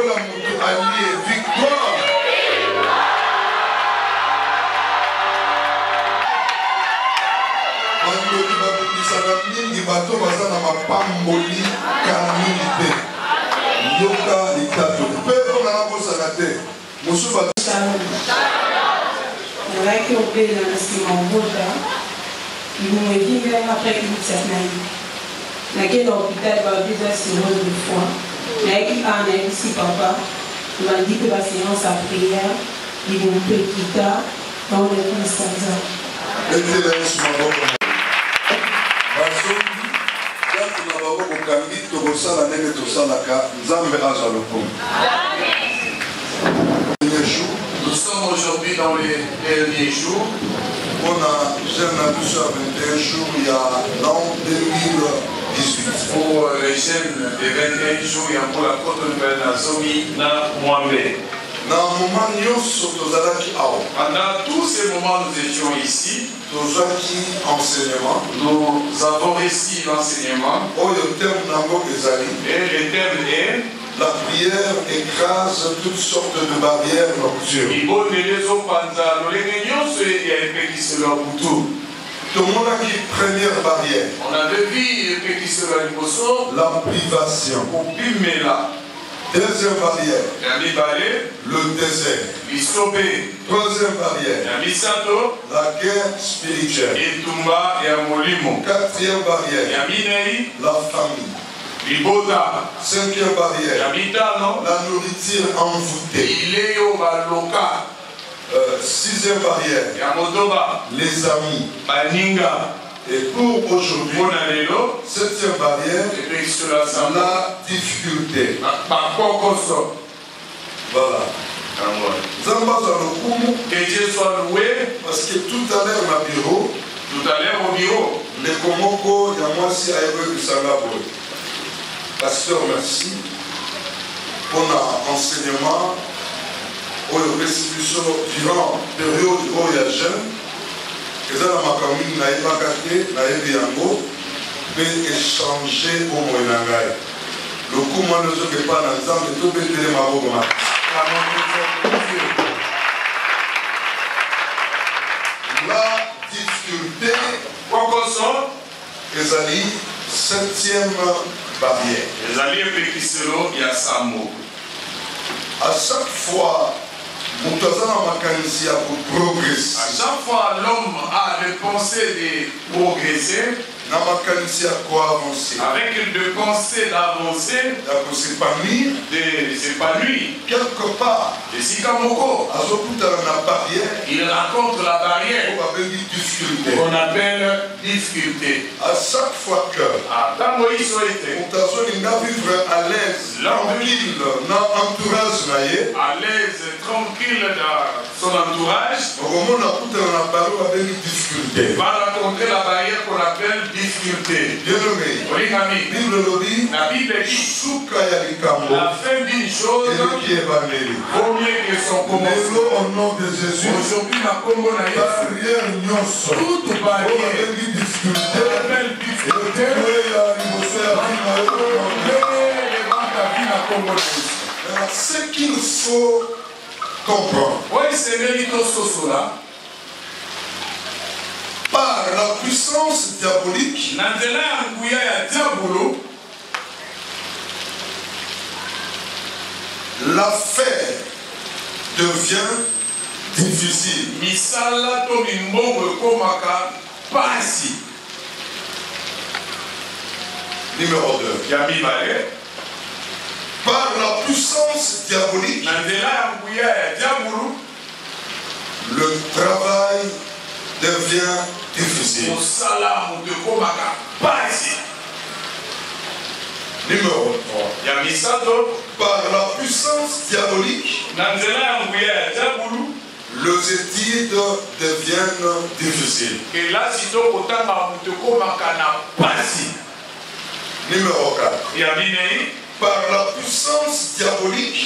lokola moto alie victoire. Bandoki babebisaka mingi bato baza na mapamboli kana mingi te. Yoka litato mpe mpona nakosaka te mosu bato nalaki obela na nsima obota libumu evingelanga après inisat na ye nakei na hôpital babeza séance de foi nayaki a nayebisi papa bandi mpe baséance ya prière libumu mpe ekita baonekomisa nzambe etela yesu maboko basoki kati na baboko kangi tokosala ndenge tosalaka nzambe azwa lokumu. Nous sommes aujourd'hui dans les derniers jours. On a jeune à 21 jours il y a l'an 2018. Pour les jeunes des 21 jours, il y a pour la côte de Nazomi na Mwambe. Pendant tous ces moments, nous étions ici. Nous avons reçu l'enseignement. Et le terme est la prière écrase toutes sortes de barrières nocturnes. Première barrière. On avait vu la privation. Deuxième barrière, le désert. Troisième barrière, la guerre spirituelle. Quatrième barrière, la famille. Cinquième barrière, la nourriture envoûtée. Sixième barrière, les amis. Et pour aujourd'hui, septième barrière, la difficulté. Voilà. Que Dieu soit loué. Parce que tout à l'heure au bureau, les Komoko, il y a moi aussi à Eboué. Pasteur, merci pour l'enseignement pour le restitution durant la période où il y a jeune. Et ça, la makamine n'a pas gâté, n'a pas yango, mais échanger au Moyenangai. Le coup, moi, ne sais pas dans le temps de tout bêter les maraux. La difficulté, quoi qu'on soit, les alliés, septième barrière. Les alliés pékisero, il y a ça mot. À chaque fois, à chaque fois l'homme a les pensées de progresser, avec des pensées d'avancer, de s'épanouir. Quelque part, et si Kamoko, il rencontre la barrière qu'on appelle difficulté. À chaque fois que vivre à l'aise, tranquille, dans l'entourage, à l'aise, tranquille dans son entourage, il va rencontrer la barrière qu'on appelle difficulté. La Bible dit la fin d'une chose vaut mieux que son commencement. Au nom de Jésus, aujourd'hui, la Congo n'a toute barrière, difficulté, ce qu'il faut comprendre, par la puissance diabolique, l'affaire devient difficile. Numéro 2. Par la puissance diabolique, le travail devient difficile. Numéro 3. Par la puissance diabolique, les études deviennent difficiles. Numéro 4. Par la puissance diabolique,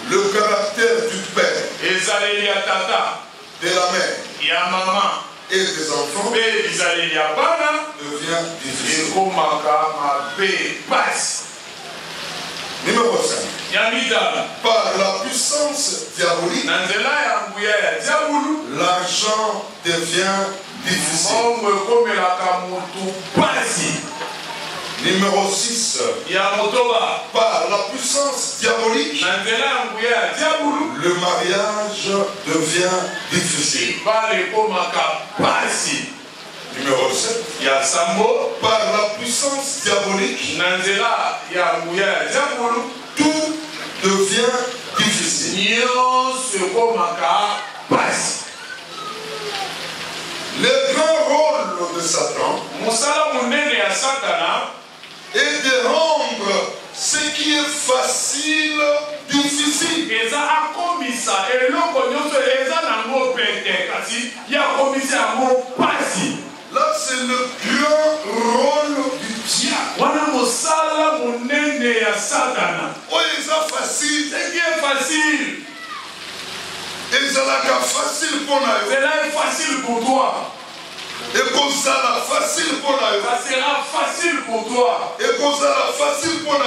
le caractère du père, de la mère et des enfants devient difficile. par la puissance diabolique, l'argent devient difficile. Numéro 6. Par la puissance diabolique, le mariage devient difficile. Numéro 7. Par la puissance diabolique, tout devient difficile. Le grand rôle de Satan est de rendre ce qui est facile difficile. Là, c'est le grand rôle du diable. Oh, ils sont faciles. Ce qui est facile. Et ça là facile pour nous. Cela est facile pour toi. Et comme ça là facile pour nous. Ça sera facile pour toi. Et comme ça là facile pour nous. Ça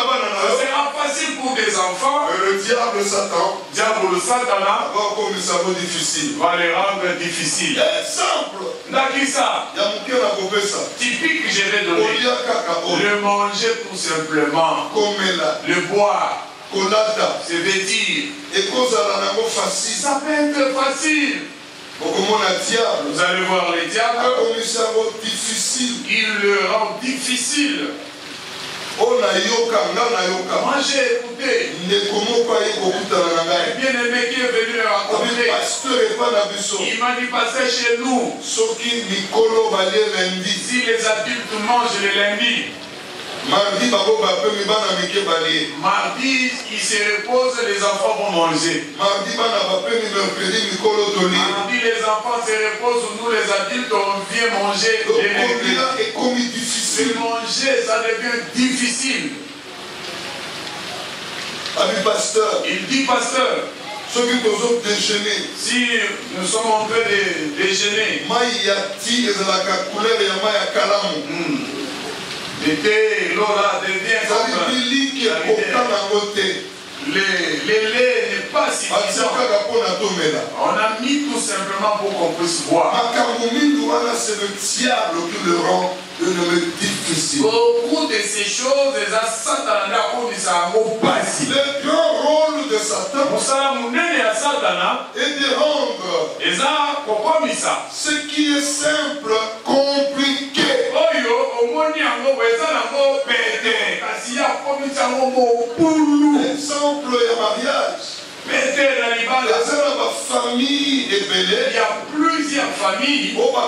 sera facile pour tes enfants. Et le diable Satan. Diable Satan va comme ça difficile. Va les rendre difficiles. Exemple. Nakisa. Il y a mon cœur à couper ça. Typique que je vais donner. Le manger tout simplement. Comme là. Le boire. Colada. Se vêtir. Et comme ça là facile. Ça peut être facile. Vous allez voir les diables. Difficile. Il le rend difficile. Moi j'ai écouté. Bien-aimé qui est venu raconter. Il m'a dit passer chez nous. Si les adultes mangent le lundi. Mardi, il se repose, les enfants vont manger. Mardi, les enfants se reposent, nous les adultes, on vient manger. Le manger, ça devient difficile. Il dit, pasteur, si nous sommes en train de déjeuner, l'été, l'eau là devient comme les laits n'est pas suffisant. On a mis tout simplement pour qu'on puisse boire. C'est le diable qui le rend difficile. Beaucoup de ces choses, le grand rôle de Satan est de rendre ce qui est simple compliqué. Exemple, il y a mariage. Il y a plusieurs familles. On a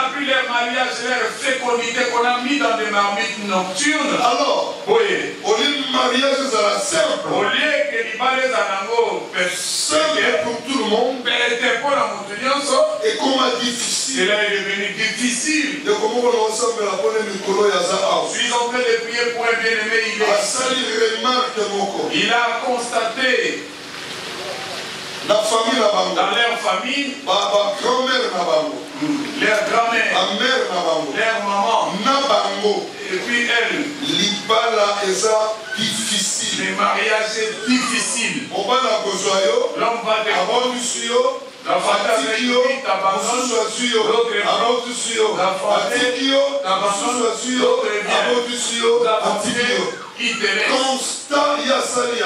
pris les mariages, les fécondités qu'on a mis dans des marmites nocturnes. Alors, oui. Au lieu de mariage, c'est simple. Au lieu que les mariages simple pour tout le monde. Et comment difficile. Cela est devenu difficile. De comment on ensemble la bonne Nicolo Yaza. Je suis en train de prier pour un bien-aimé. Il a constaté dans leur famille, leur grand-mère, leur maman, et puis elle, difficile. Le mariage est difficile. L'homme va te la fatigue, constat, il y a ça, c'est ça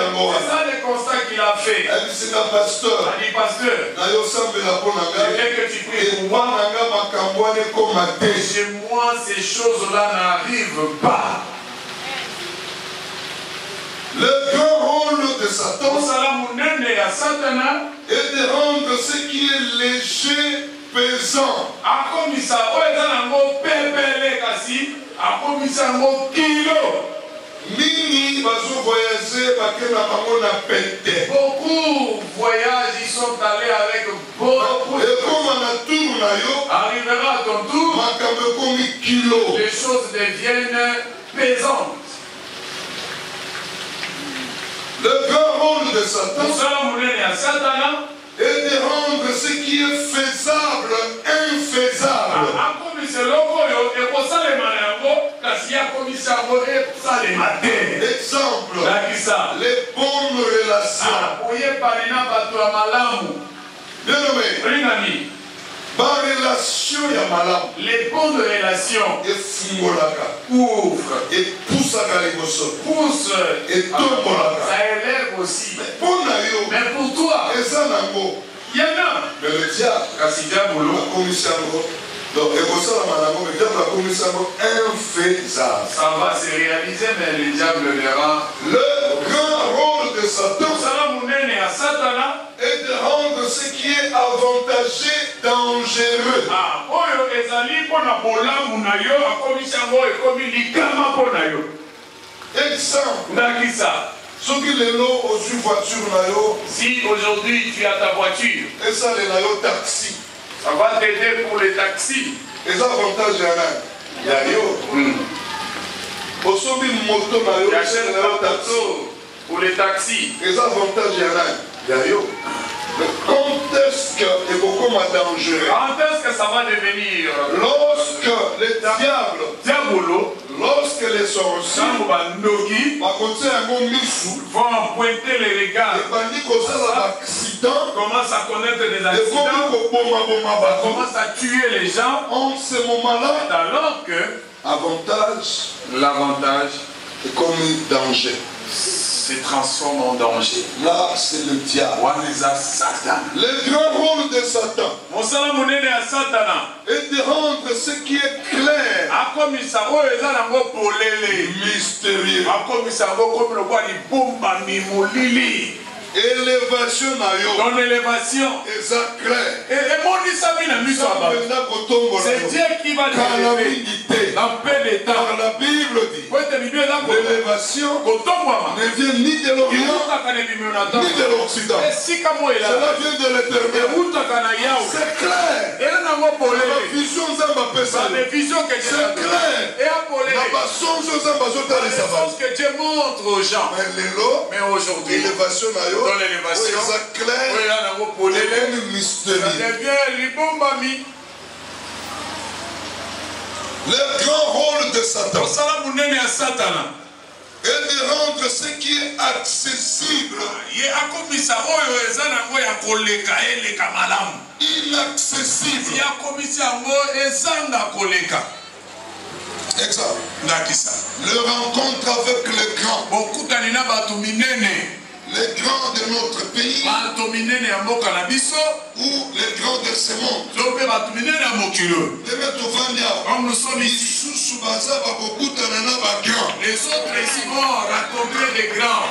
le constat qu'il a fait. Elle dit, c'est un pasteur. Il dit, pasteur, je veux que tu pries pour moi. Chez moi, ces choses-là n'arrivent pas. Le grand rôle de Satan est de rendre ce qui est léger pesant. Mini bazo voyager bakena bango na pete. Beaucoup voyagent, ils sont allés avec beaucoup. Et comme on a tour na yo, arrivera à ton tour, makambe komi kilo. Les choses deviennent pesantes. Le grand rôle de Satan est de rendre ce qui est faisable infaisable. Exemple, les bonnes relations. Bien nommé. Par relation, il y a malam. Les bonnes relations Et fumolaka. ouvrent, Et pousse à Galiboso. poussent, Et tombolaka. ça élève aussi. Mais pour Nayo. Mais pour toi, Et ça, Nango. il y en a. Mais le diable. Kasi diabolo. La commission. Donc, et pour ça, le diable a commis ça infaisable. Ça va se réaliser, mais le diable verra. Le grand rôle de Satan Et de rendre ce qui est avantagé dangereux. Exemple. Ceux qui les lots aux voitures, si aujourd'hui tu as ta voiture, et ça les taxi. ça va t'aider pour les taxis. Les avantages, il y a yo. Pour moto, Tu achètes un taxi pour les taxis. Les avantages, il y a yo. Mais quand est-ce que c'est beaucoup moins dangereux? Quand est-ce que ça va devenir? Lorsque les diables, lorsque les sorciers vont pointer les regards, commencent à connaître des accidents, commencent à tuer les gens. En ce moment-là, alors que l'avantage est comme un danger. Se transforme en danger. Là, c'est le diable. Le grand rôle de Satan est de rendre ce qui est clair mystérieux. Élévation Ton élévation est clair. C'est Dieu qui va t'élever dans peu de temps. Car la Bible dit l'élévation ne vient ni de l'Orient ni de l'Occident. Cela vient de l'Éternel. C'est clair. La vision c'est clair. Que Dieu montre aux gens. Mais aujourd'hui, l'élévation dans l'élévation, c'est clair. Le grand rôle de Satan est de rendre ce qui est accessible inaccessible. Exemple. Le rencontre avec les grands. Les grands de notre pays ou les grands de ce monde. Comme nous sommes ici, les autres ici vont rencontrer des grands.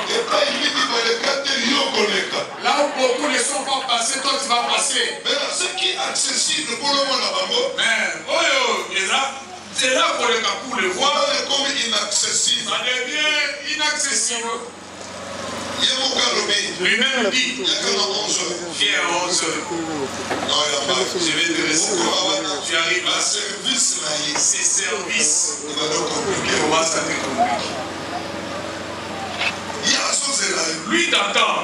Là où beaucoup ne sont pas passés, toi tu vas passer. Mais ce qui est accessible pour le monde, c'est là pour le voir. Comme inaccessible. Ça devient inaccessible. Lui-même dit, il y a 11 heures. Non, il n'y a pas. Je vais te laisser. Tu arrives à service. ces services. Il va donc compliquer. Comment ça te complique? Il y a la chose là. Lui t'entend.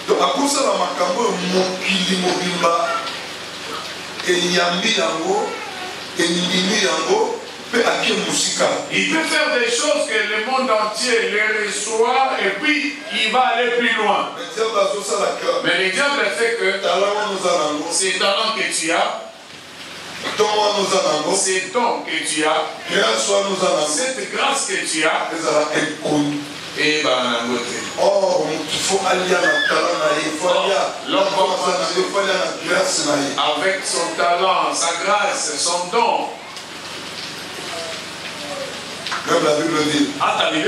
Donc, à cause de la makambo, mokili mobimba, et yambi yango, et nibini yango, il peut faire des choses que le monde entier les reçoit et puis il va aller plus loin. Mais le diable fait que ces talents que tu as, ces dons que tu as, cette grâce que tu as, et or, il faut aller à la avec son talent, sa grâce, son don. Comme la Bible dit, celui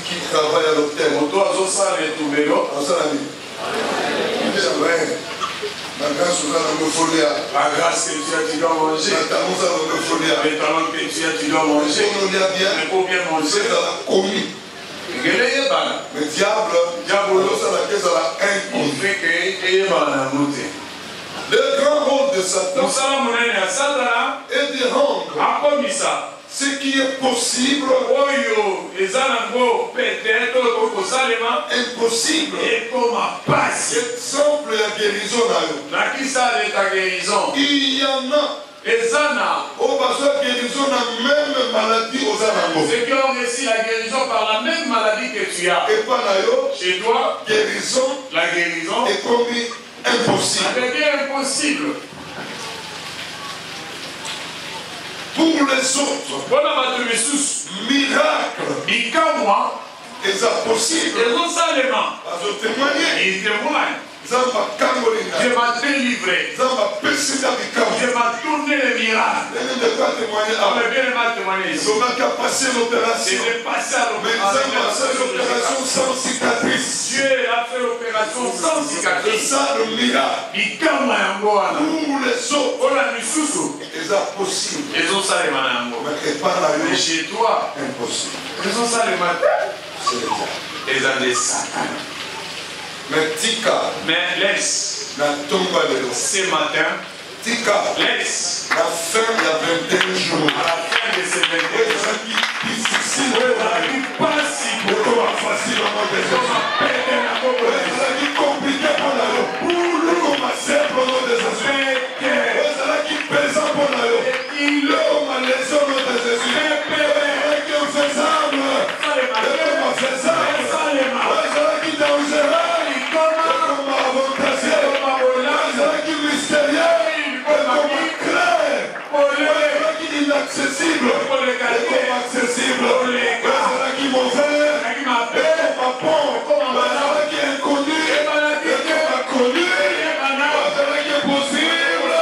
qui travaille à l'hôtel, la grâce que tu as, tu dois manger. Les talents que tu as, tu dois manger. Mais pour bien manger, le diable, il fait que le grand rôle de Satan est de rendre ce qui est possible impossible. Exemple, il y a guérison. Il y en a. Au besoin de guérison, même maladie aux ceux qui ont tu as chez toi, guérison, la guérison est comme impossible. Ça devient impossible. Pour les autres, miracle est possible. Ils témoignent. Je m'a délivré. Je m'a tourné les miracles. On est bien témoigné ici. J'ai passé à l'opération sans cicatrice. Dieu a fait l'opération sans cicatrice. Ça le miracle. Pour les autres, c'est possible. Mais chez toi, impossible. Mais laisse ce matin, laisse la fin il y a 21 jours. À la fin de ces 21 jours, difficile. Pas si beau, facile compliqué pour la simple au nom de Jésus. Qui pèse pour la il est lésion au nom de Jésus. Qui dangereux. Inaccessible, accessible, qui m'ont fait, qui m'appelle, qui est inconnu, qui est connu, qui est possible,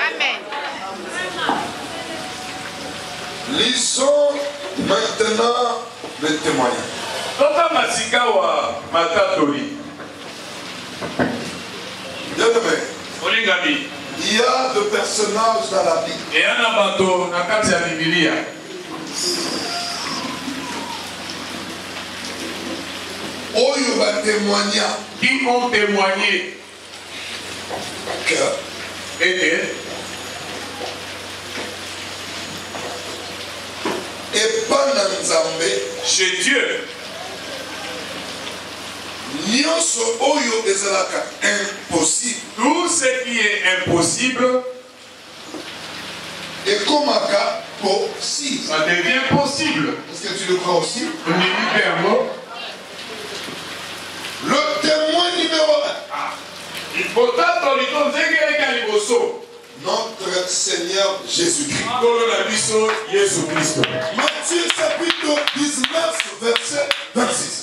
Amen. Lisons maintenant le témoignage. Il y a deux personnages dans la Bible. Qui ont témoigné que et pas chez Dieu, impossible. Tout ce qui est impossible, et comme possible. Ça devient possible. Est-ce que tu le crois aussi? Le témoin numéro 1. Notre Seigneur Jésus-Christ. Matthieu chapitre 19, verset 26.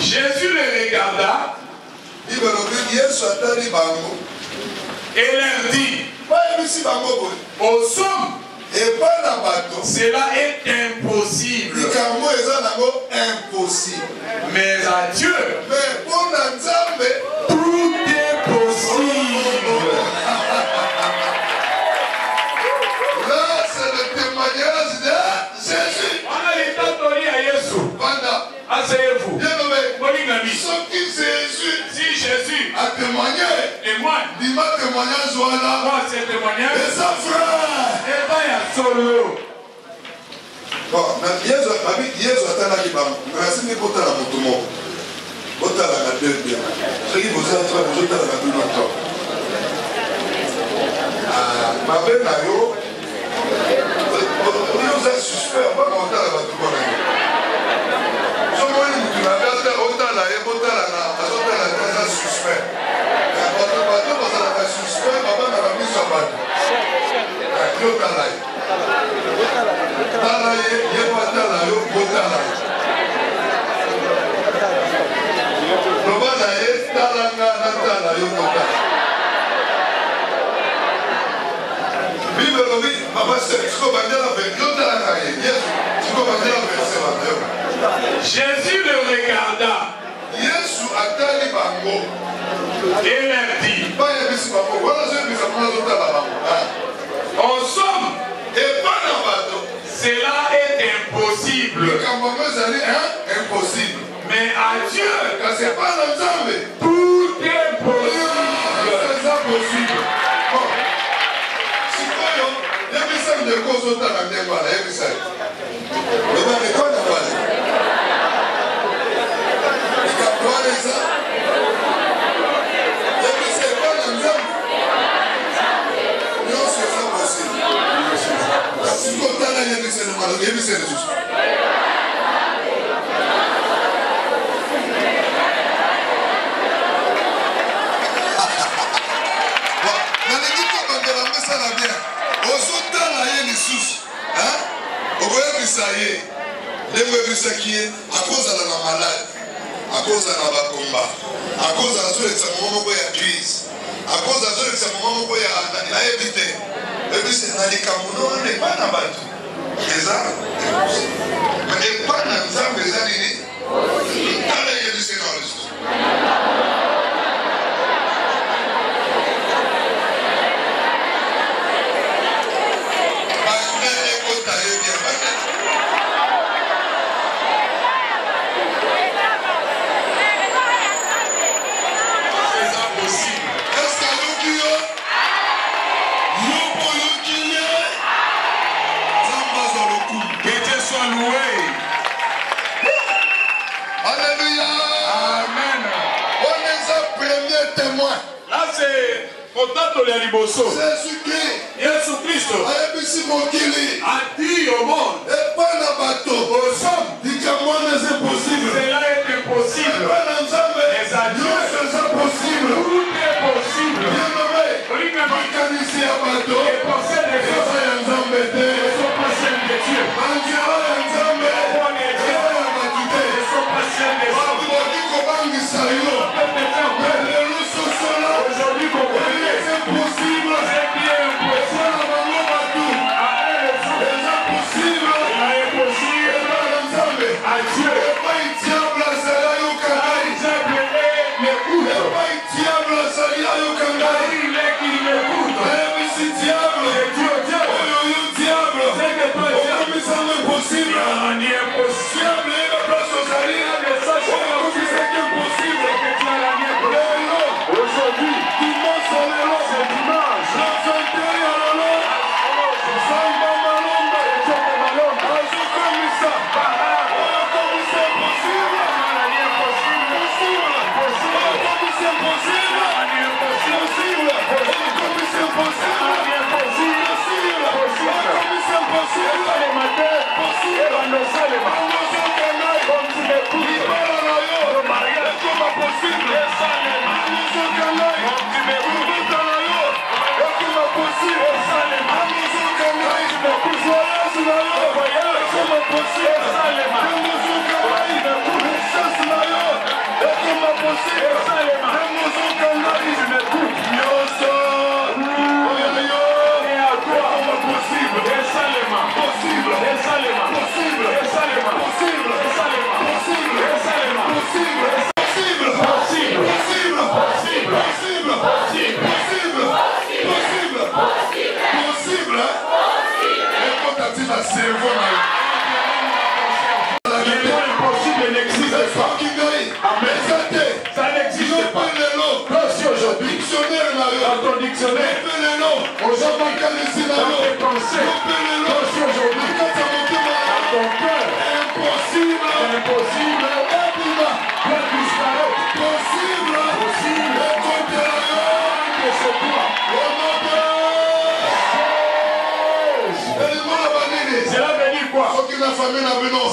Jésus le regarda et leur dit aux hommes, cela est impossible. Mais à Dieu, tout est possible. Là, c'est le témoignage de Jésus. Asseyez-vous. Si Jésus a témoigné, témoigne, il m'a témoignage voilà. Moi, c'est témoignage. Et sa frère. Et pas ya solo. Bon, Yesu atalaki bango. Merci de kota la motumo. Kota la bien. Ce qui vous a fait, vous êtes la bien longtemps. Ma belle Nayo, vous êtes suspect, on va monter la motumo. Jésus le regarda et leur dit, en somme, cela est impossible. Mais à Dieu, tout est possible. Aye. Ndenge bisaki à cause de la malade, à cause de la combat, à cause de la moment de crise, à cause de la moment de la évité. Et puis c'est dans les Cameroun, on n'est pas dans battu. Les armes, mais pas dans les armes, les alliés. Allez, il y a du Seigneur. Alléluia. Amen. On est un premier témoin. Là c'est contato le riboso. Jésus-Christ. Jésus-Christ. Ayebisi mokili. A dit au monde. Et pas na bateau. Aux hommes. Dit que moi c'est possible. Cela est impossible. Les adieux c'est impossible. Tout est possible. Bien nommé. Mécanicien à bateau. Et penser des choses. Ne sont pas celles de Dieu. Aujourd'hui, comprenez, c'est possible, c'est bien impossible. Il est impossible à Dieu. Il est qui m'écoute. C'est Dieu, Dieu. C'est que toi, Dieu. Il est impossible. Aujourd'hui, c'est dimanche.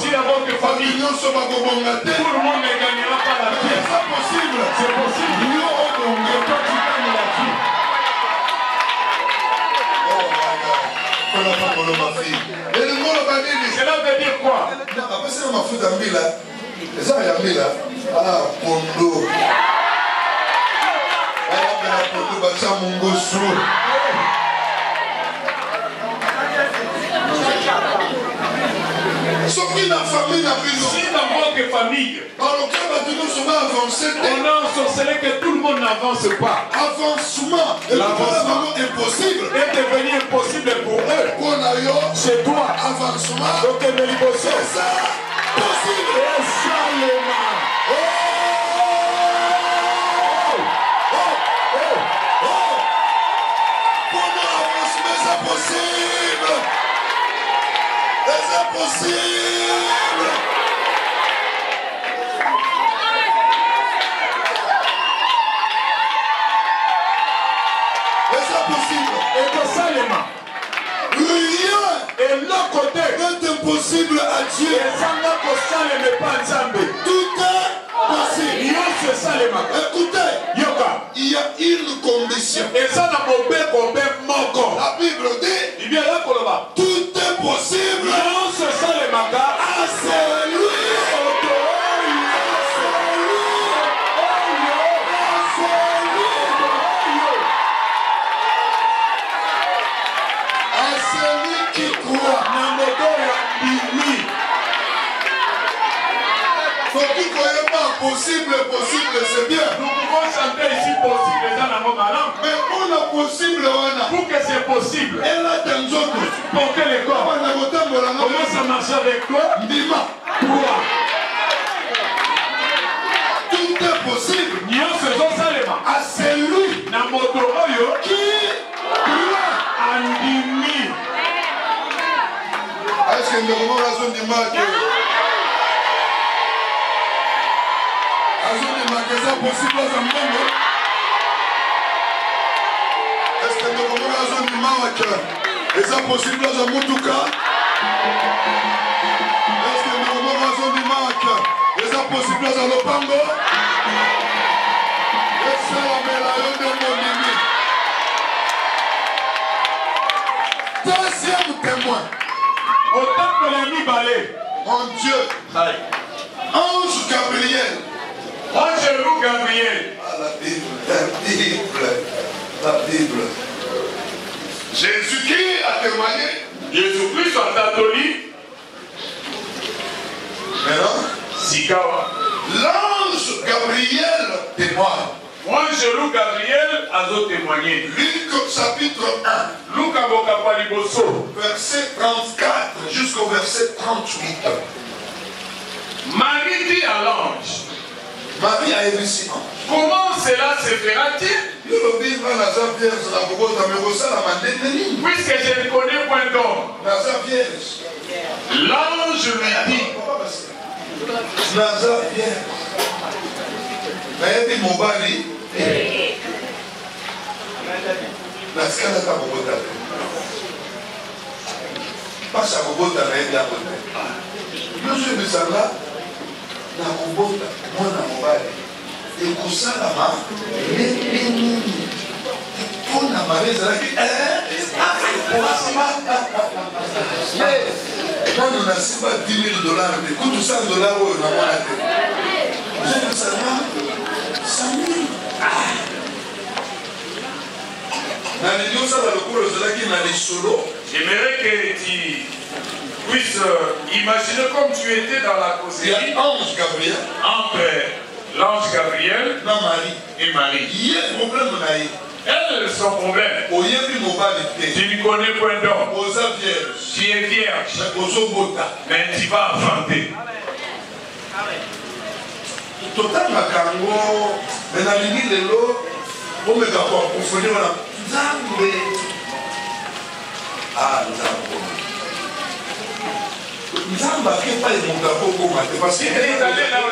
Si la votre famille, tout le monde ne gagnera pas la vie. C'est possible. C'est possible. Et toi, tu gagnes la vie. Oh my God. Cela veut dire quoi? Après ça, on m'a fait un mille. Et ça, il y a mille. Ah, Pondo. Ah, Pondo, Bacha Mungosu. Si dans votre famille, on a ensorcelé que tout le monde n'avance pas. L'avancement impossible est devenu impossible pour eux. C'est toi. Donc, c'est ça. Possible. Et ça, c'est possible. C'est possible. C'est possible. Et que ça, les mains. Rien et l'autre côté est impossible à Dieu. Tout est possible. Écoutez, il y a une condition. La Bible dit tout est possible Possible, c'est bien. Nous pouvons chanter ici possible dans la langue. Mais on a possible, pour que c'est possible. Elle a porter les corps. Comment ça marche avec toi? Toi. Tout est possible. Nous faisons ça les mains. À celui qui croit. Andimi. Est-ce que nous avons raison de marquer? C'est possible à Zambongo. Est-ce que nous avons raison de marquer? C'est possible à Zamoutuka. Est-ce que nous avons raison de marquer? C'est possible à Zalopango. Est-ce que la médaille de Mondimi? Deuxième témoin. Autant que l'ami balé. Mon Dieu. Ange Gabriel. Ange Gabriel. Ah, la Bible. Jésus-Christ a témoigné. Jésus-Christ a tatoli. Maintenant, Sikawa. L'ange Gabriel témoigne. Ange Gabriel a témoigné. Luc chapitre 1. Luc verset 34 jusqu'au verset 38. Marie dit à l'ange. Marie a élu si ange. Comment cela se fera-t-il? Puisque je ne connais point d'homme. L'ange lui dit. Quand on a 10 000 $, mais coûte $100 on a je veux savoir 100 000. J'aimerais que tu puisses imaginer comme tu étais dans la causerie ange Gabriel entre l'ange Gabriel et Marie. Elle, son problème, tu ne connais point d'homme, tu es vierge, mais tu vas enfanter. Parce qu'il est allé là où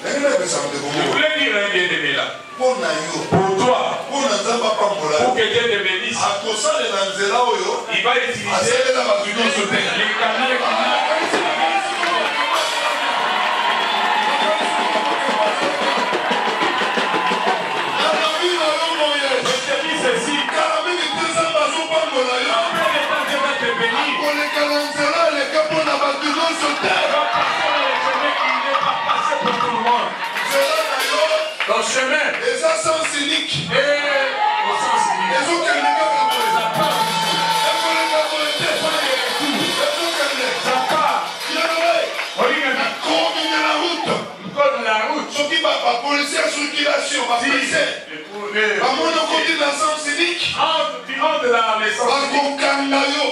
je voulais dire un bien-aimé là. Pour toi, pour que Dieu te bénisse, il va utiliser les canaux. Dans le chemin, et ça sens unique. Et au sens unique. La route. Ce qui va pas policier circulation, va presser. À mon côté dans le sens unique. Tu entres dans le sens unique.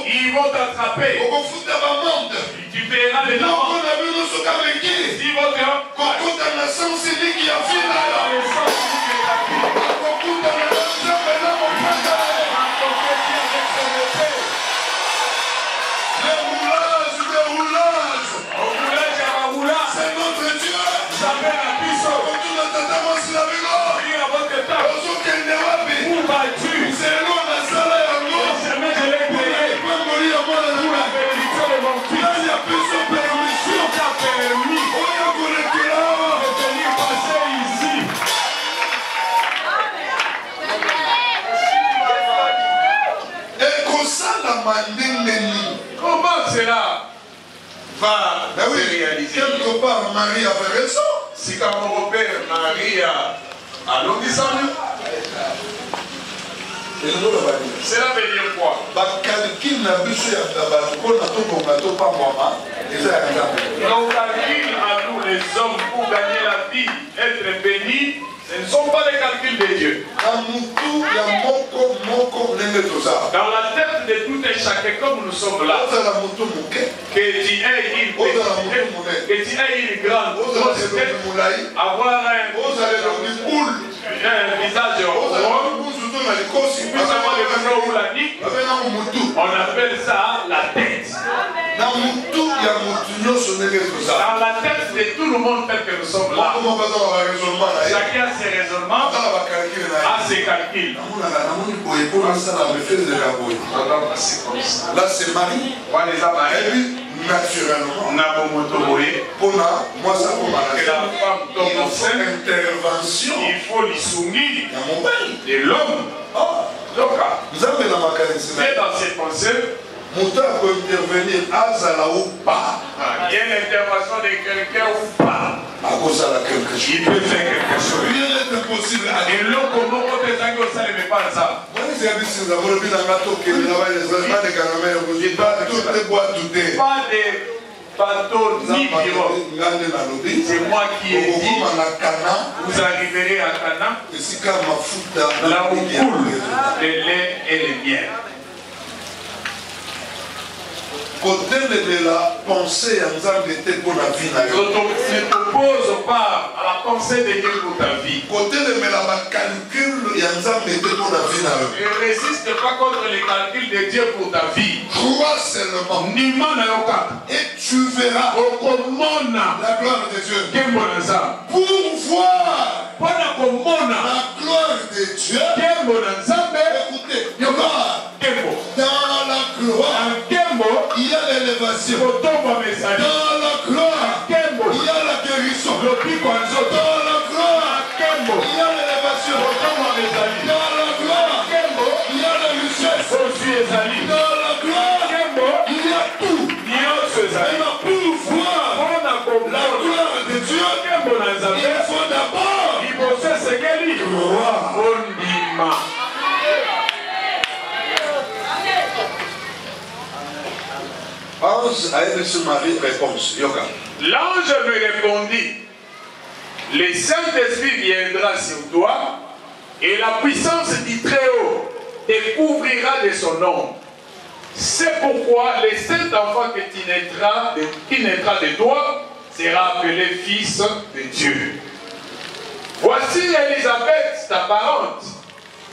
Ils vont t'attraper. Tu paieras les gens. Ils vont te comment cela va se réaliser? Quelque part, Marie avait raison. Si quand mon père Marie a l'homme Cela veut dire quoi? Nos calculs à nous les hommes pour gagner la vie, être bénis, ce ne sont pas les calculs de Dieu. Dans la tête de tout et chacun, comme nous sommes là, que tu aies une grande grosse tête, avoir un visage rond, on appelle ça la tête. Dans la tête de tout le monde tel que nous sommes là, chacun a ses raisonnements, a ses calculs. Là c'est Marie. Naturellement, pour la intervention, il faut les soumis de l'homme. C'est dans ces pensées. Il y a une intervention de quelqu'un ou pas. Il peut faire quelque chose. Rien n'est impossible. Et l'homme comme on peut ça ne met pas ça. Pas de bateau ni pirogue. C'est moi qui ai dit, vous arriverez à Cana, là où coule le lait et le miel. Côté de la pensée, on ne t'oppose pas à la pensée de Dieu pour ta vie. Côté de la calcul, ne résiste pas contre les calculs de Dieu pour ta vie. Crois seulement. Et tu verras la gloire de Dieu. Pour voir la gloire de Dieu. Écoutez, dans la gloire, il y a l'élévation. Dans la gloire, il y a la guérison. Dans la gloire, il y a l'élévation. Dans la gloire, il y a la richesse. Dans la gloire, il y a tout. Et pour voir la gloire de Dieu, il faut d'abord croire. Ange a aidé sur Marie, réponse. L'ange me répondit, le Saint-Esprit viendra sur toi et la puissance du Très-Haut te couvrira de son ombre. C'est pourquoi le Saint-Enfant qui naîtra de toi sera appelé Fils de Dieu. Voici Élisabeth, ta parente,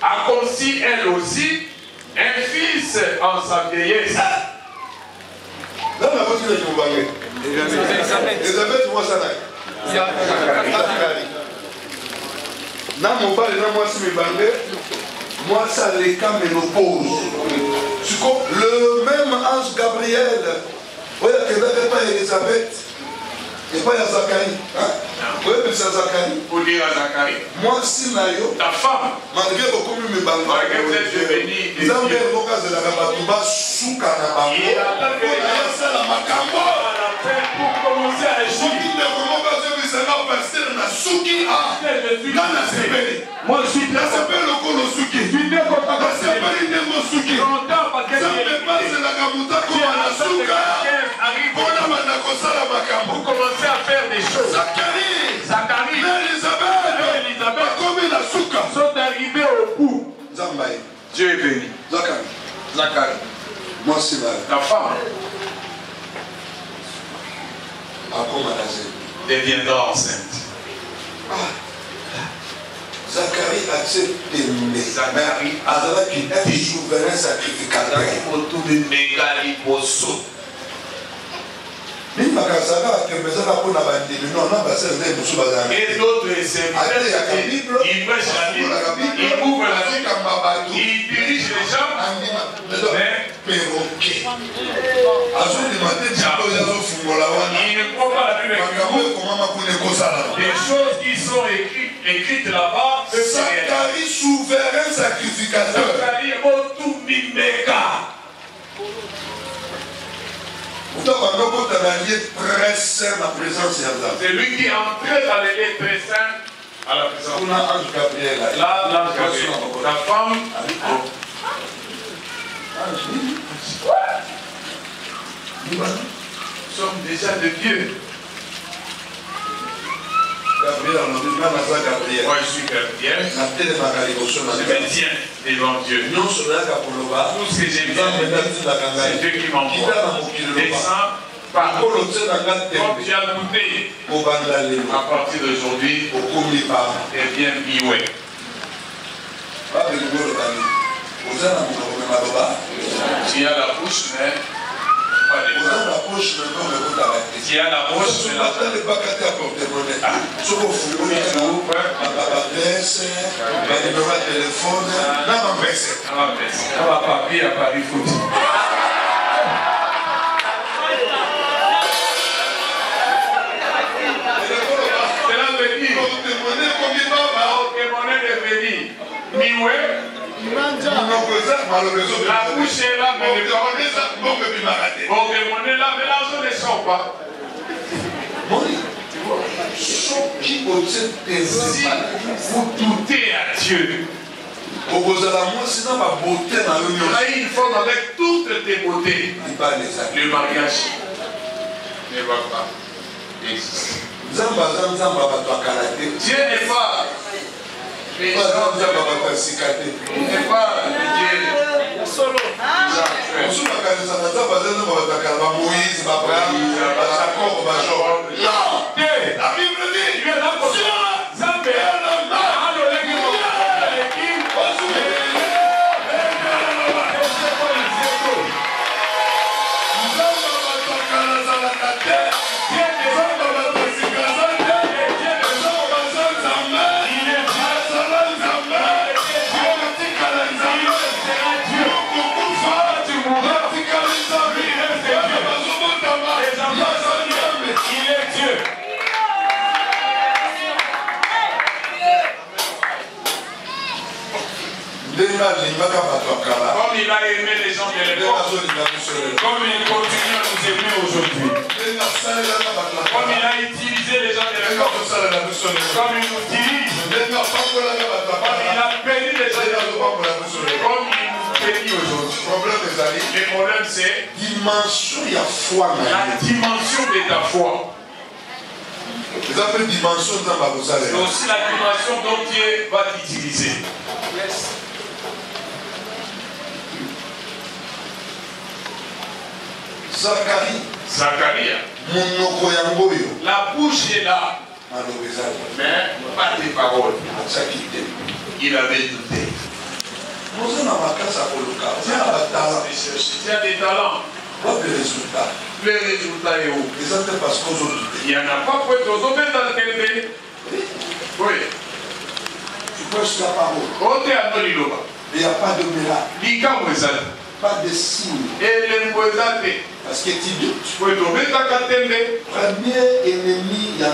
a conçu elle aussi un fils en sa vieillesse. Elisabeth Mwasana. Na mobali na mwasi mibande, mwasi aleka ménopause. Le même ange Gabriel, oya kedaka pa Elisabeth, et pas Zacharie. Vous voyez c'est Zacharie. Pour dire à Zacharie. Mwasi na yo. Ta femme. Malgré beaucoup mibande. Malgré vous êtes devenu. Zambe loka de la rabatuba souka na bango. Il attend que les gens la makambo. Pour commencer à agir. Moi je suis là, c'est pas le colo souki. C'est pas une démo souki. Ça me passe la gamuta comme la souka. Vous commencez à faire des choses. Zacharie, Elisabeth, comme la souka, sont arrivés au bout. Dieu est béni. Zacharie. Moi c'est là. Ta femme deviendra enceinte. Zacharie accepte d'aimer. Zacharie a un souverain sacrificateur. Et d'autres serviteurs, ils prêchent la Bible, ils ouvrent la Bible, ils dirigent les gens, mais il ne prend pas la Bible avec vous. Les choses qui sont écrites là-bas, Zacharie souverain sacrificateur. Zacharie Otumimeka. C'est lui qui est entré dans les lieux très saints à la présence. Là, la femme Nous sommes déjà de Dieu. Moi je suis Gabriel. Je me tiens devant Dieu. Tout ce que j'ai dit, c'est Dieu qui m'envoie. Descends par comme tu as goûté. À partir d'aujourd'hui, deviens bioué. Tu as la bouche, mais pas les mains. Tu as la bouche, mais la la bouche est là, mais les paroles ne sont pas. Bon, demandez là, mais l'argent ne sort pas. Si vous doutez à Dieu, là, il forme avec toutes tes beautés. Le mariage ne va pas exister. Dieu n'est pas. Mais n'est pas Dieu. Solo. La Bible dit, Dieu est là pour ça. Comme il a aimé les gens de l'époque, comme il continue à nous aimer aujourd'hui, comme il a utilisé les gens de l'époque, comme il nous dirige, comme il a béni les gens de l'époque, comme il nous bénit aujourd'hui. Le problème c'est la dimension de ta foi. C'est aussi la dimension dont Dieu va t'utiliser. Zacharie. La bouche est là. Mais pas des paroles. Il avait douté. Tu as des talents. Le résultat est où? Il n'y en a pas pour être aux autres dans le télé. Oui. Tu prêches la parole. Il n'y a pas de miracle. Pas de signe. Parce que tu doutes. Premier ennemi, il y a un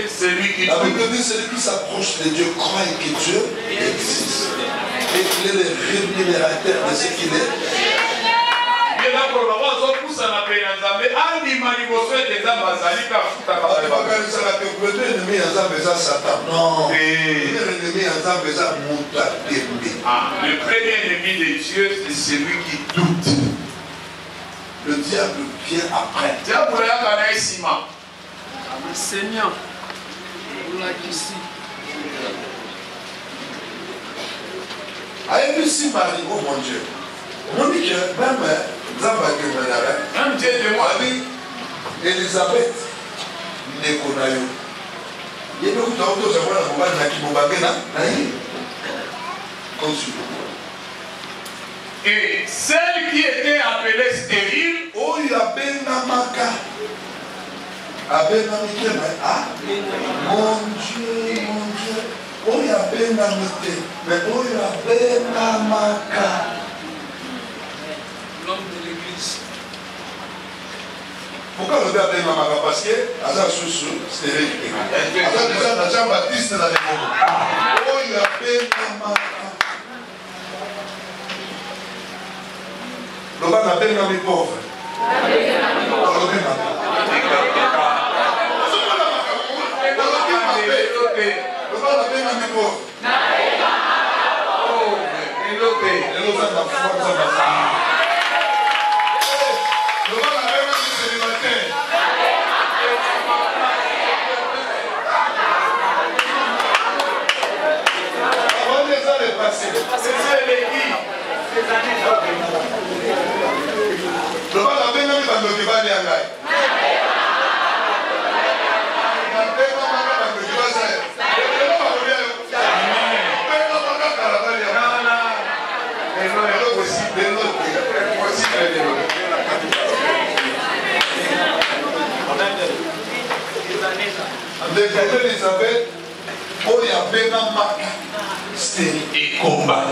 celui qui la Bible dit celui qui s'approche de Dieu croit que Dieu existe. Et qu'il est le rémunérateur de ce qu'il est. Le premier ennemi de Dieu, c'est celui qui doute. Le diable vient après. Seigneur, vous l'avez ici. ABC Marie, oh mon Dieu. On dit que même Dieu de moi, Elisabeth, Nekonayo. Il y a beaucoup d'autres gens et celle qui était appelée stérile, oh, il y a Benamaka. Mon Dieu, mon Dieu. Oh, il y a Benamité. Mais oh, il y a Benamaka. L'homme de l'église. Pourquoi le gars Benamaka? Parce que Azar Soussou, stérile. Azar déjà Jean-Baptiste dans les mots. Oh, il y a Benamaka. Le gars n'a Benamé pauvre. te. Et nous avons la foi, nous avons la foi. Nous avons la même célibataire. Avant les années passées, c'est l'équipe. Nous avons la même bande qui va aller. Elisabeth, il y avait un marque, c'était combat.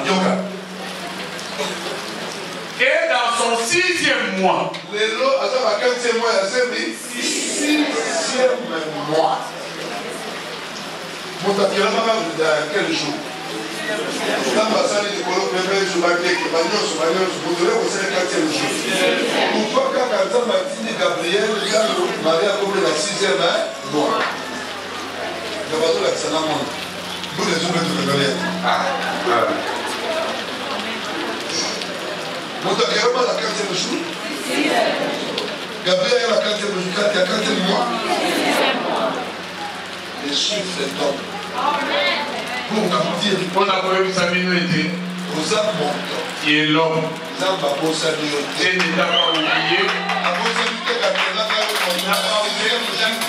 Et dans son 6e mois, le 15e mois, il 6e mois. Mon tapis dans quel jour? Dans ma salle de colloque, je vais dire que vous devez aussi le 4e jour. Pourquoi quand Martine Gabriel, Maria comme le 6e mois? Le bateau là, c'est la monde. Vous les ouvrez tout le monde. Mon tapis dans la 4e jour. Gabriel est la 4e jour, il y a 4e mois. Les chiffres tombent. Pour vous dire, on a prévu sa minorité. vous avez mon temps. Qui est l'homme. Vous avez ma bonne saluté. Et n'est pas oublié. La bonne saluté,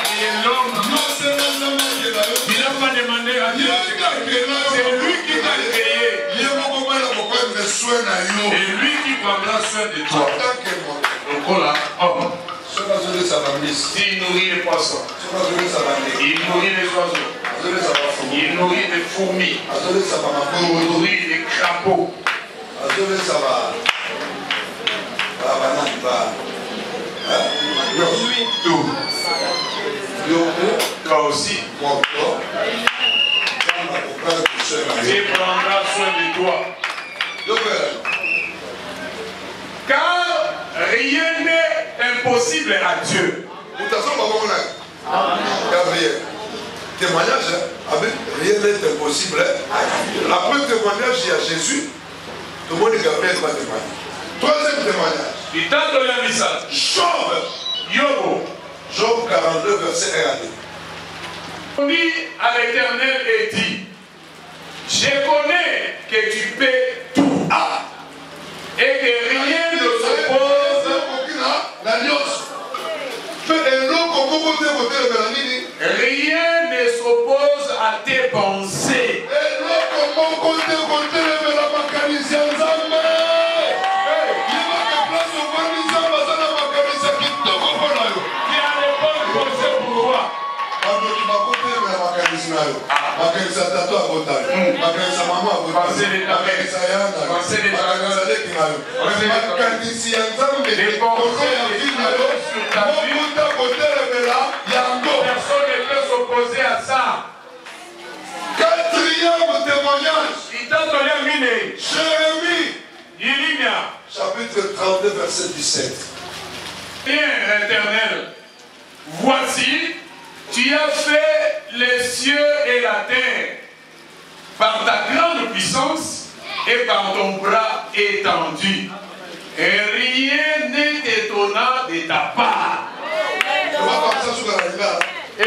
qui est l'homme. Non seulement il n'a pas demandé à Dieu. C'est lui qui t'a créé. Et lui qui prendra soin de toi. Donc voilà, homme. Il nourrit les poissons. Il nourrit les oiseaux. Il nourrit les fourmis. Il nourrit les crapauds. Tout. Toi aussi. Il prendra soin de toi. Car rien n'est impossible à Dieu. Gabriel. Témoignage, avec rien n'est impossible. Après le témoignage, il y a Jésus. Tout le monde est Gabriel va témoigner. Troisième témoignage. Il t'a donné un message. Job. Job 42, verset 1 à 2. On dit à l'Éternel et dit, je connais que tu fais tout et que rien ne s'oppose. Rien ne s'oppose à tes pensées. Personne ne peut s'opposer à ça. Quatrième témoignage. Il t'a donné un mine. Jérémie. Chapitre 32, verset 17. Bien, l'Éternel, voici, tu as fait les cieux et la terre par ta grande puissance et par ton bras étendu. Et rien n'est étonnant de ta part. Et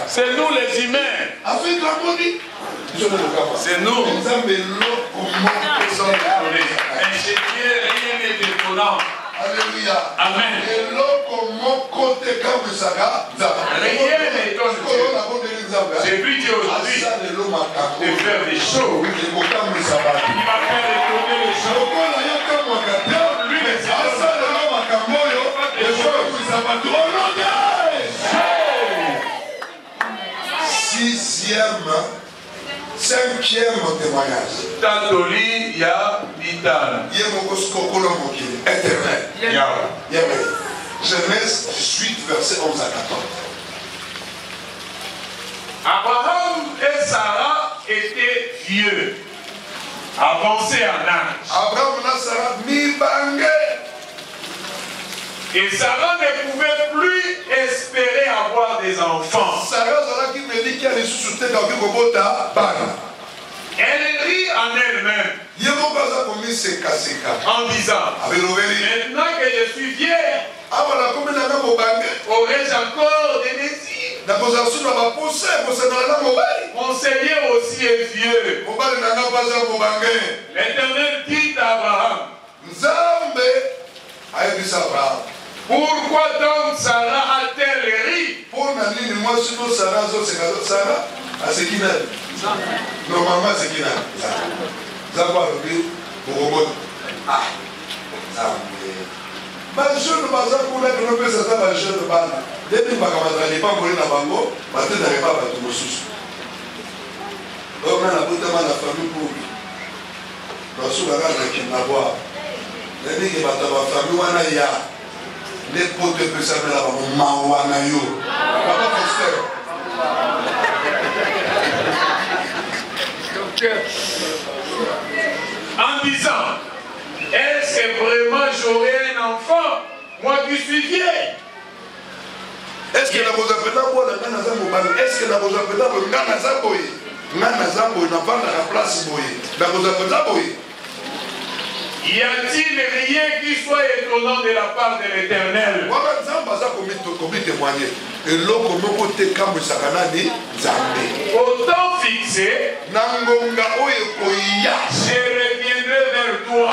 c'est nous les humains. C'est nous. Mais chez Dieu, rien n'est étonnant. Alléluia. Amen. Rien n'est étonnant. J'ai pris Dieu aujourd'hui de faire des choses. Il va faire étonner les choses. Lui, cinquième témoignage. Tantoli ya vital. Éternel. Genèse 18, verset 11 à 14. Abraham et Sarah étaient vieux, avancés en âge. Abraham et Sarah mi bangé. Et Sarah ne pouvait plus espérer avoir des enfants. Elle rit en elle-même en disant, maintenant que je suis vieille, aurais-je encore des désirs? Mon Seigneur aussi est vieux. L'Éternel dit à Abraham, pourquoi donc Sarah a-t-elle ri? Normalement, c'est qui n'a pas jeune baza kuna kilope sasa ba jeune bana depuis bakamazali pas mori na bango batte na pas bato mosusu donc na buta na famille pour basuka kana kinna boa nani ke bata ba famille wana ya ne pote pesa na ba mawana yo papa pasteur. En disant, est-ce que vraiment j'aurai un enfant, moi qui suis vieille? Est-ce que la vous appelez pour la Gana Zambo? Est-ce que la vous appelez pour Gana Zambo? Gana Zambo n'a pas la place boye. La vous appelez boye. Y a-t-il rien qui soit étonnant de la part de l'Éternel? Autant fixé, je reviendrai vers toi.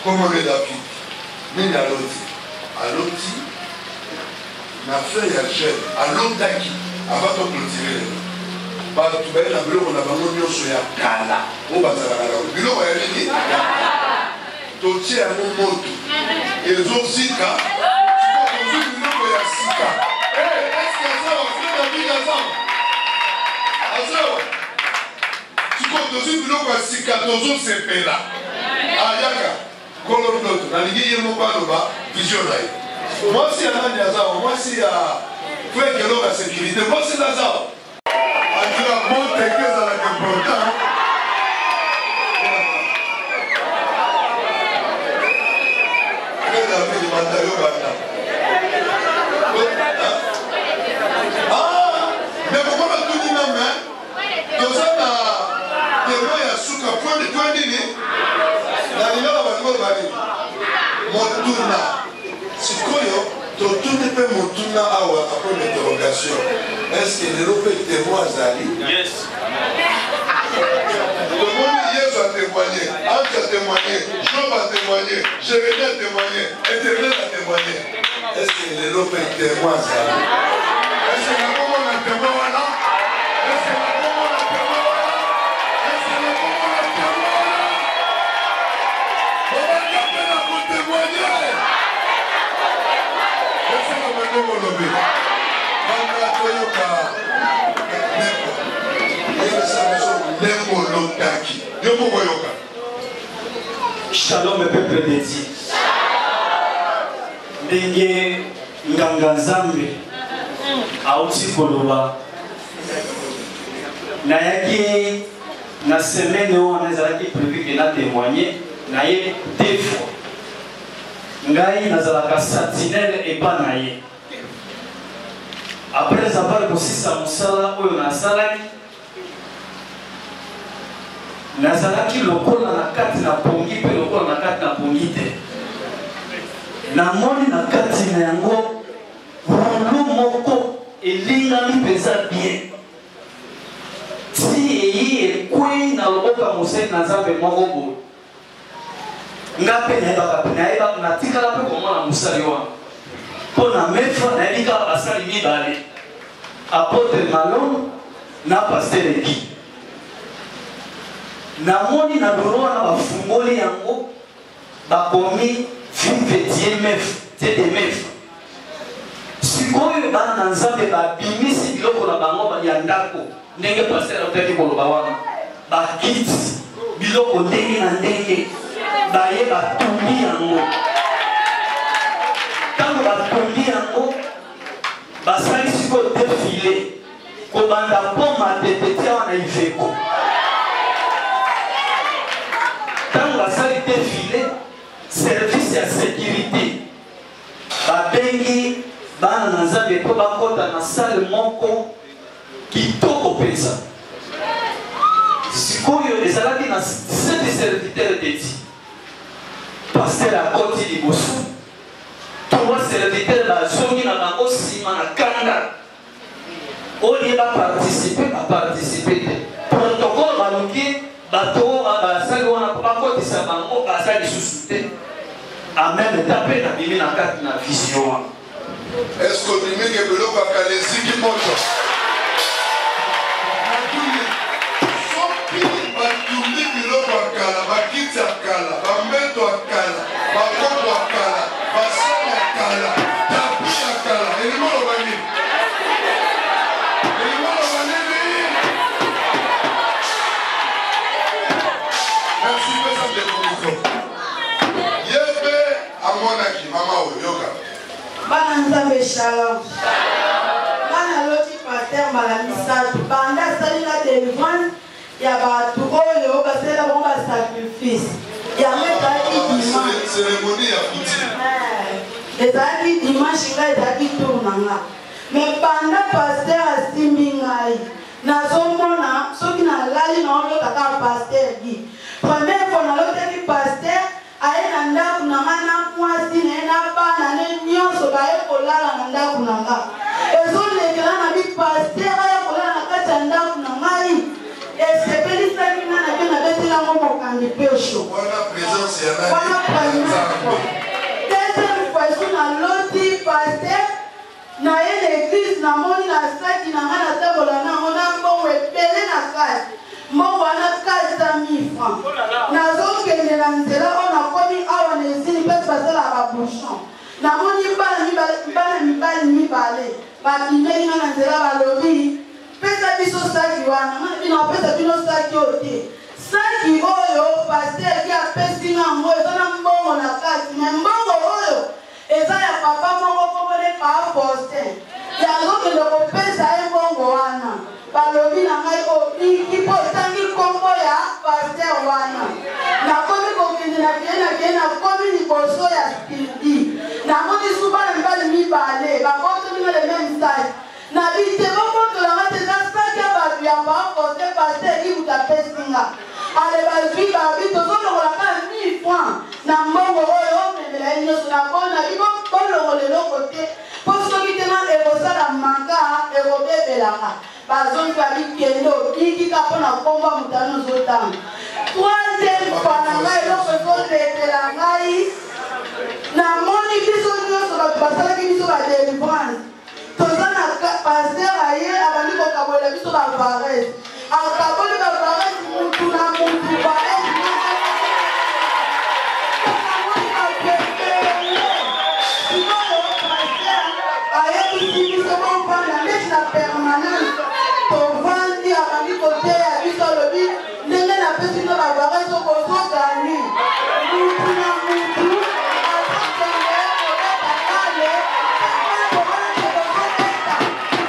Comment le David, mais à l'autre, na frère ya jeune, à l'autre qui, avant de clôturer, bah tu vas la bureau on a vraiment mis sur ya kala, on va ça la bureau elle dit, tu tiens mon moto, et les autres sika, tu peux poser une autre ya sika. Est-ce que ça va faire la vie ensemble? Tu peux poser une autre ya sika, les autres c'est là. Ah yaka. Moi si à Nazao, moi si à frère que l'homme a sécurité, moi c'est Nazao. On dit la montre que ça a important. Ah, mais pourquoi tout dit non, mais tout ça n'a pas de souka point de Motuna, si Koyo, tu ne peux Motuna après l'interrogation. Est-ce que l'Europe est témoin Zali? Yes. Tout le monde Yesu a témoigné, Ange a témoigné, Job a témoigné, Jérémie a témoigné, Éternel a témoigné. Est-ce que l'Europe est témoin Zali? Est-ce que la commune a témoin là? Est-ce que la commune a témoin là? Est-ce que la commune a témoin là? Shalom peuple de Dieu. Ndenge nganga Nzambe auti koloba nayaki na semaine où on ezalaki prévu que na témoigner naye deux fois ngai nazalaka sentinelle epa na ye après avoir kosisa mosala oyo nazalaki lokola na kati na pongi mpe lokola na kati na pongi te namoni na kati na yango rulu moko elingami mpenza bien ti eyi ekwei na loboka mosali na Nzambe moko boye nga mpe nayebaka natikala mpe komona mosali wana mpo na mefa nayebi kaka basali mibale apôtre Malon na paster Egi namoni na biro wana bafungoli yango bakomi vive DMF sikoyo bana na Nzambe babimisi biloko na bango ya ndako ndenge paster ataki koloba wana bakiti biloko ndenge na ndenge baye batuli yango tango batongi yango basalisi ko défilé kobanda poma tetete wana Iveko ntango basali défilé service ya sécurité babengi bana na Nzambe po bakota na salle moko kitoko penza sikoyo ezalaki na 7 serviteurs dedi pasteur akoti liboso 3 serviteurs bazongi na bango nsima na kanda olie baparticipe te protocole baluki bato basali wana bakotisa bango baza lisusu te ameme ta mpe nabimi na kati na vision wana est-ce que ondimike biloko akala eziki moto soki batumbi biloko akala bakiti akala bambeto akala bakopo akala basali akala tapi akala elimoloba nini elimoloba nini merci pesa ndekomiko ye mpe amonaki mama oyo yoka bana Nzambe shalom bana loti paster mbala misato banda salinga délivrance ya bato oyo basala bango basacrifice yango ezalaki dimanche cérémonie ya kuti ezalaki dimanche ngai ezalaki tour na nga mais banda paster asimbi ngai nazomona soki nalali naolotaka paster gi première fois nalotaki paster aye na ndako na nga na mwasi na ye na bana ne nyonso baye kolala na ndako na nga ezolekela na bipaster aye kolala na kati ya ndako na ngai esepelisaki nga na mpe nabetelango mokambi pesho wana deuxième fois esu naloti paster na ye na église namoni na saki na nga natambola nango na mbongo ebele na kati mbongo wana 400 000 francs nazokende na nzela oyo nakomi awa na esili mpe basala babouchon namoni bana mibali mibale babimeli nga na nzela balobi pesa biso saki wana bino apesa bino saki oyo te saki oyo paster ki apesi ngango eza na mbongo na kati me mbongo oyo eza ya papa moko komone paa Faustin yazokende kopesa ye mbongo wana balobi na ngai obiki mpo otangi kombo ya paster wana nakomi kokende na keye nakomi liboso ya studi namoni su bana mibali mibale bakotominga le même sage na bite bokotolanga te eza saki ya bato ya paa Faustin paster ekibuta pesinga ale bazwi babi tozolongolaka 1000 francs na mbongo oyo omemela ye nyonso nakona bibo bolongolo eloko te mpo soki tena ekosala maka ekobebelaka bazongi babikende obikika mpona komba mutano ozotanga troisième fois na ngai eloko ezolekela ngai namoni biso nyonso bato basalaki biso badelivrance toza na paster aye abandi kokabolela biso bavarese akaboli bavarese mutu na mutu permanence tovandi abandi koteya biso alobi ndenge napesi no bavarese okozogani mutu na mutu azokende kobeta kale kozobeta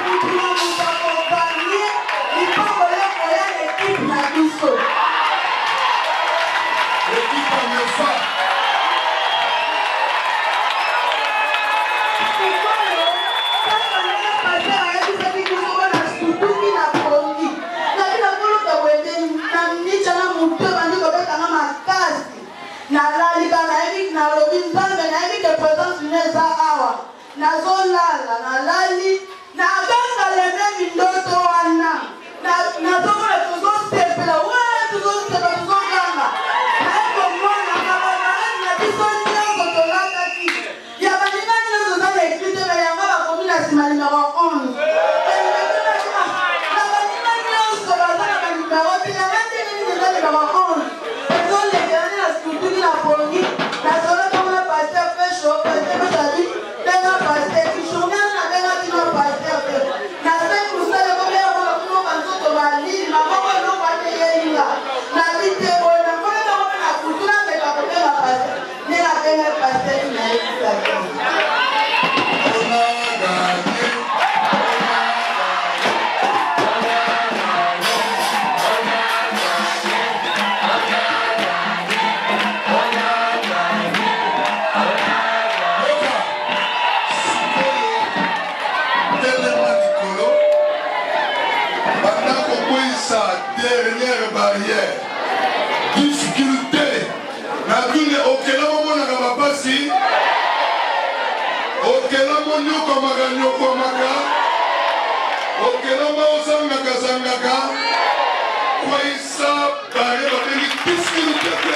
mutu na mutu akozanie likongolo koya ekipe na biso ekipe amefa nalali ba nayebi nalobi Nzambe nayebi ke présence une eza awa nazolala nalali nabanga leme mindoto wana nazomona tozosepela tozosepela tozoganga nayekomona kabamarani na biso nyonso tolataki ya baninga nyonso za na ekrite me yango bakomi na nsima numero 11 na baninga nyonso baza na banumero te yanga ndenini eza numero 11 ezolekela na skutuki na pongi nazolo komona paster pesho paster peshabi benga paster journal na benga kino paster te na se musale komela kona kuno banzoto balili maboko eloko ate yei nyokomaka. Okelama ozangaka. Kwa isa, bare, babeli, qu'est-ce que nous